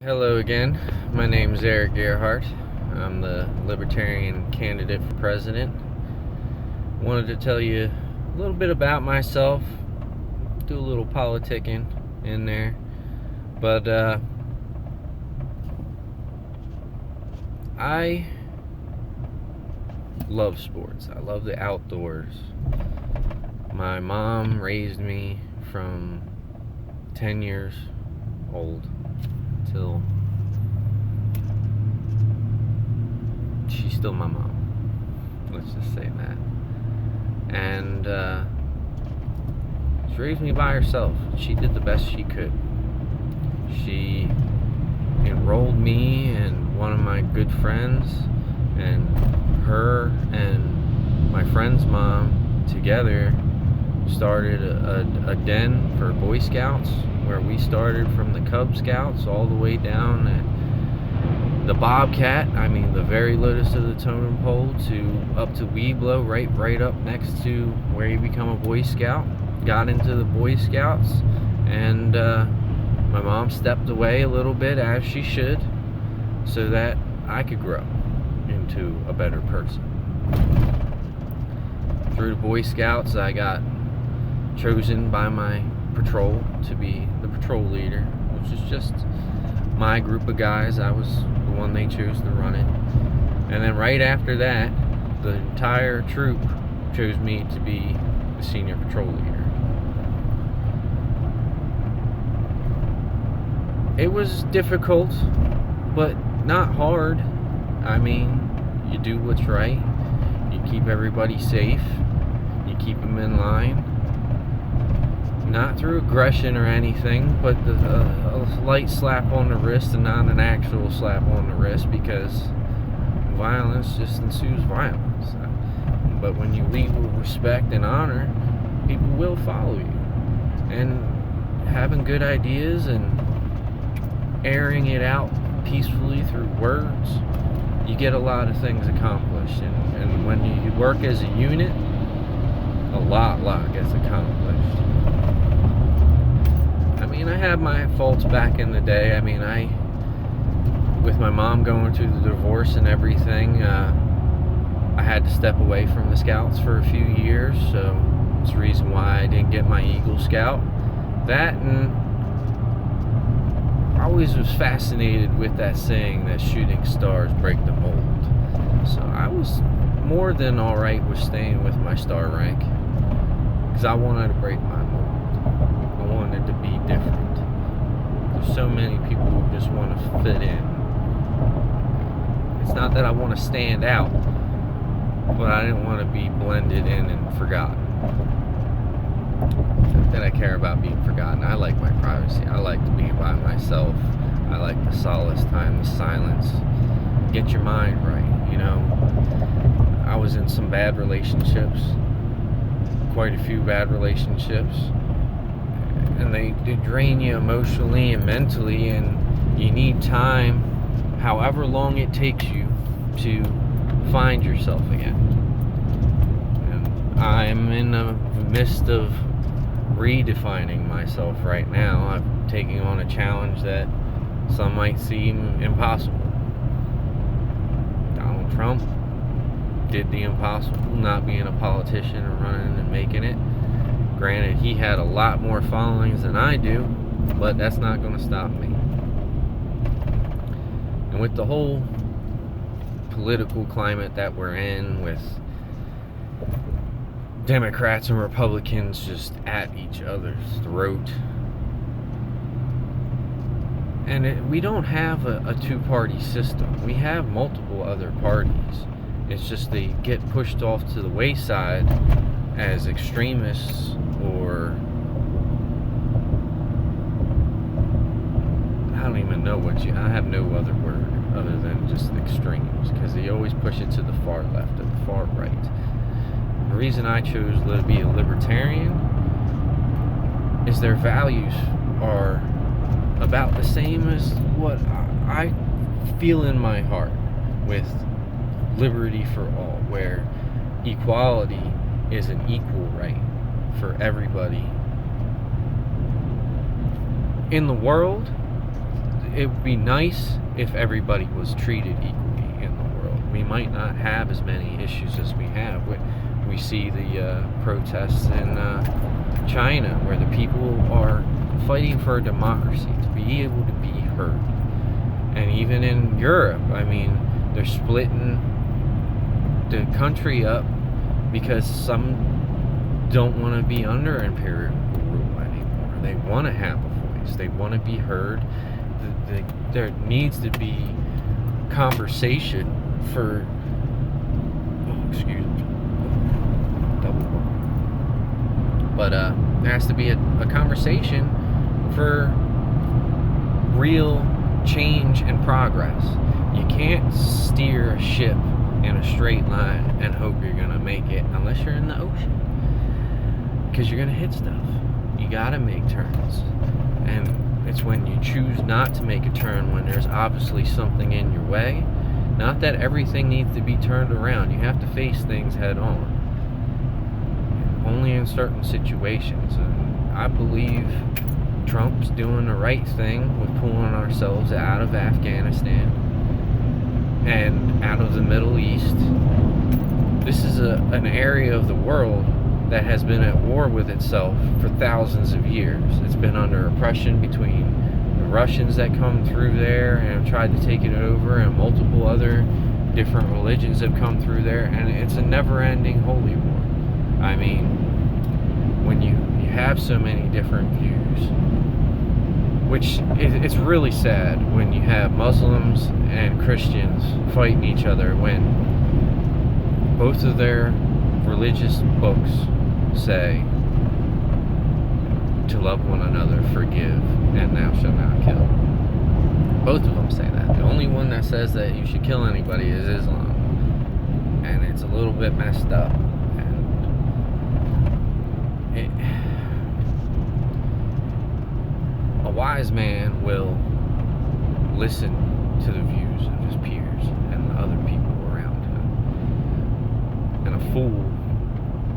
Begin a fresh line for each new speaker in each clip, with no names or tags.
Hello again. My name is Eric Gerhardt. I'm the Libertarian candidate for president. Wanted to tell you a little bit about myself, do a little politicking in there. But I love sports. I love the outdoors. My mom raised me from 10 years old till she's still my mom. Let's just say that. And she raised me by herself. She did the best she could. She enrolled me and one of my good friends, and her and my friend's mom together started a den for Boy Scouts, where we started from the Cub Scouts all the way down at the Bobcat, the very lowest of the totem pole, to up to Weeblo, right up next to where you become a Boy Scout. Got into the Boy Scouts, and my mom stepped away a little bit, as she should, so that I could grow into a better person. Through the Boy Scouts, I got chosen by my patrol to be the patrol leader, which is just my group of guys. I was the one they chose to run it. And then right after that, the entire troop chose me to be the senior patrol leader. It was difficult, but not hard. You do what's right. You keep everybody safe. You keep them in line. Not through aggression or anything, but a light slap on the wrist and not an actual slap on the wrist, because violence just ensues violence. But when you lead with respect and honor, people will follow you. And having good ideas and airing it out peacefully through words, you get a lot of things accomplished. And when you work as a unit, a lot gets accomplished. I had my faults back in the day. With my mom going through the divorce and everything, I had to step away from the Scouts for a few years, so it's the reason why I didn't get my Eagle Scout. That, and I always was fascinated with that saying that shooting stars break the mold. So I was more than alright with staying with my star rank, because I wanted to break my mold. I wanted to be different. There's so many people who just want to fit in. It's not that I want to stand out, but I didn't want to be blended in and forgotten. It's not that I care about being forgotten. I like my privacy. I like to be by myself. I like the solace time, the silence. Get your mind right, I was in some bad relationships, quite a few bad relationships, and they drain you emotionally and mentally, and you need time, however long it takes you, to find yourself again. And I'm in the midst of redefining myself right now. I'm taking on a challenge that some might seem impossible. Donald Trump did the impossible, not being a politician and running and making it. Granted, he had a lot more followings than I do, but that's not going to stop me. And with the whole political climate that we're in, with Democrats and Republicans just at each other's throat, and we don't have a two-party system. We have multiple other parties. It's just they get pushed off to the wayside as extremists, or I don't even know I have no other word other than just extremes, because they always push it to the far left or the far right. The reason I chose to be a libertarian is their values are about the same as what I feel in my heart, with liberty for all, where equality is an equal right for everybody in the world. it would be nice if everybody was treated equally in the world. We might not have as many issues as we have. We see the protests in China, where the people are fighting for a democracy, to be able to be heard. And even in Europe, I mean, they're splitting the country up because some don't want to be under imperial rule anymore. They want to have a voice. They want to be heard. There needs to be conversation for... Oh, excuse me. Double bar. But there has to be a conversation for real change and progress. You can't steer a ship in a straight line and hope you're gonna make it unless you're in the ocean, because you're gonna hit stuff. You gotta make turns, and it's when you choose not to make a turn when there's obviously something in your way. Not that everything needs to be turned around. You have to face things head on, only in certain situations. And I believe Trump's doing the right thing with pulling ourselves out of Afghanistan and out of the Middle East. This is an area of the world that has been at war with itself for thousands of years. It's been under oppression between the Russians that come through there and have tried to take it over, and multiple other different religions have come through there, and it's a never-ending holy war. I mean, when you have so many different views, which it's really sad when you have Muslims and Christians fighting each other when both of their religious books say to love one another, forgive, and thou shalt not kill. Both of them say that. The only one that says that you should kill anybody is Islam, and it's a little bit messed up. A wise man will listen to the views of his peers and the other people around him. And a fool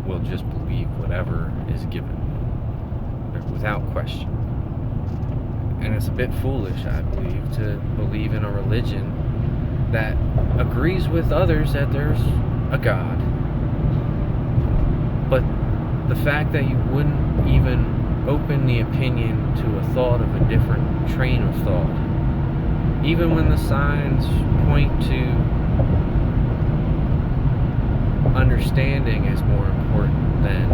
will just believe whatever is given without question. And it's a bit foolish, I believe, to believe in a religion that agrees with others that there's a God. But the fact that you wouldnto even open the opinion to a thought of a different train of thought, even when the signs point to understanding is more important than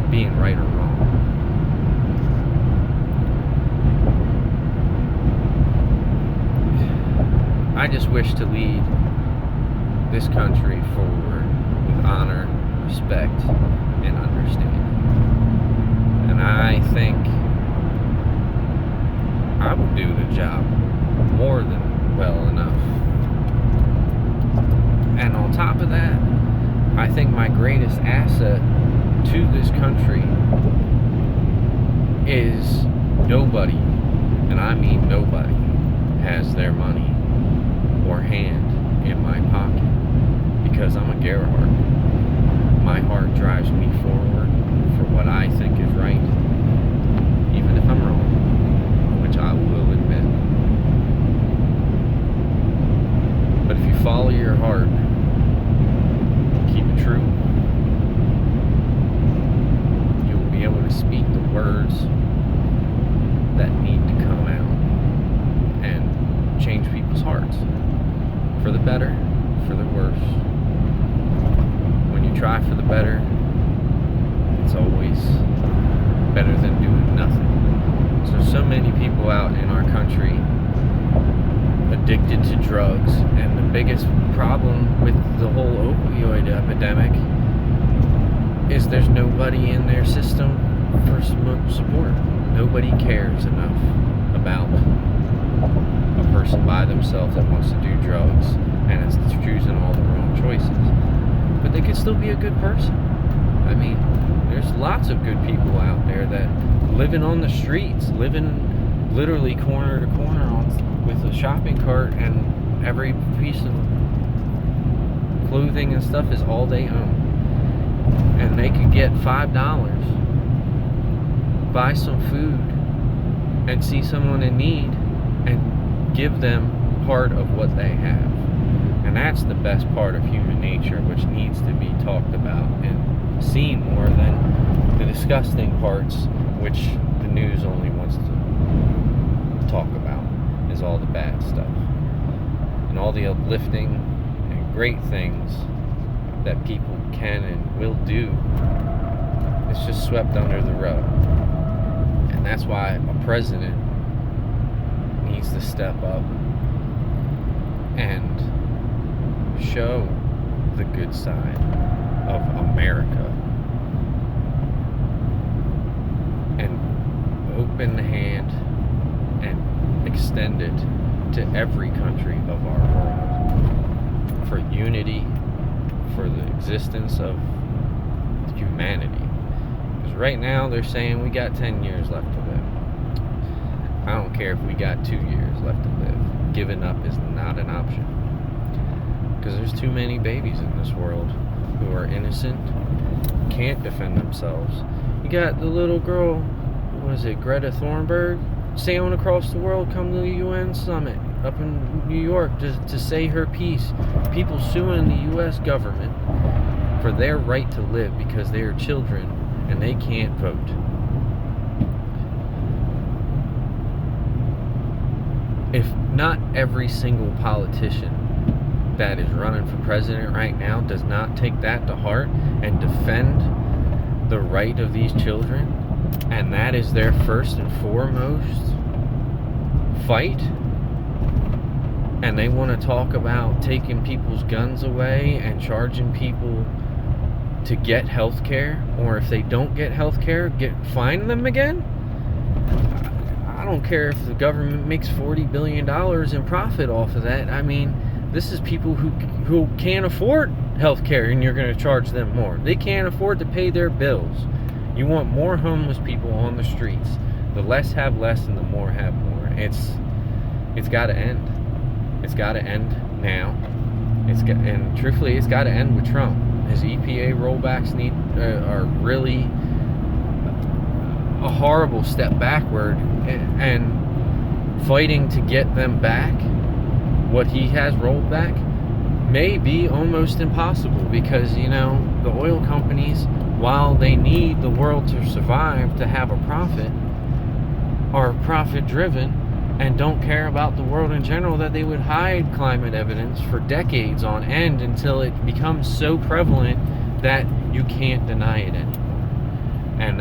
being right or wrong. I just wish to lead this country forward with honor, respect, and understanding. And I think I would do the job more than well enough. And on top of that, I think my greatest asset to this country is nobody, and I mean nobody, has their money or hand in my pocket, because I'm a Gerhardt. My heart drives me forward for what I think is right, even if I'm wrong, which I will admit. But if you follow your heart, keep it true, you'll be able to speak the words that need to come out and change people's hearts, for the better, for the worse. When you try for the better, it's always better than doing nothing. So many people out in our country addicted to drugs, and the biggest problem with the whole opioid epidemic is there's nobody in their system for support. Nobody cares enough about a person by themselves that wants to do drugs and is choosing all the wrong choices. But they could still be a good person. I mean, there's lots of good people out there that living on the streets, living literally corner to corner with a shopping cart, and every piece of clothing and stuff is all they own. And they could get $5, buy some food, and see someone in need and give them part of what they have. And that's the best part of human nature, which needs to be talked about and seen more than the disgusting parts, which the news only wants to talk about, is all the bad stuff. And all the uplifting and great things that people can and will do, it's just swept under the rug. And that's why a president needs to step up and show the good side of America and open the hand and extend it to every country of our world for unity, for the existence of humanity. Because right now they're saying we got 10 years left to live. I don't care if we got 2 years left to live. Giving up is not an option. Because there's too many babies in this world who are innocent, can't defend themselves. You got the little girl, what is it, Greta Thunberg, sailing across the world, come to the UN summit up in New York to say her piece. People suing the US government for their right to live because they are children and they can't vote. If not every single politician that is running for president right now does not take that to heart and defend the right of these children, and that is their first and foremost fight, and they want to talk about taking people's guns away and charging people to get health care, or if they don't get health care, fine them again. I don't care if the government makes $40 billion in profit off of that. I mean, this is people who can't afford health care, and you're going to charge them more. They can't afford to pay their bills. You want more homeless people on the streets. The less have less and the more have more. It's got to end. It's got to end now. And truthfully, it's got to end with Trump. His EPA rollbacks are really a horrible step backward, and fighting to get them back, what he has rolled back, may be almost impossible, because, you know, the oil companies, while they need the world to survive to have a profit, are profit driven and don't care about the world in general, that they would hide climate evidence for decades on end until it becomes so prevalent that you can't deny it anymore.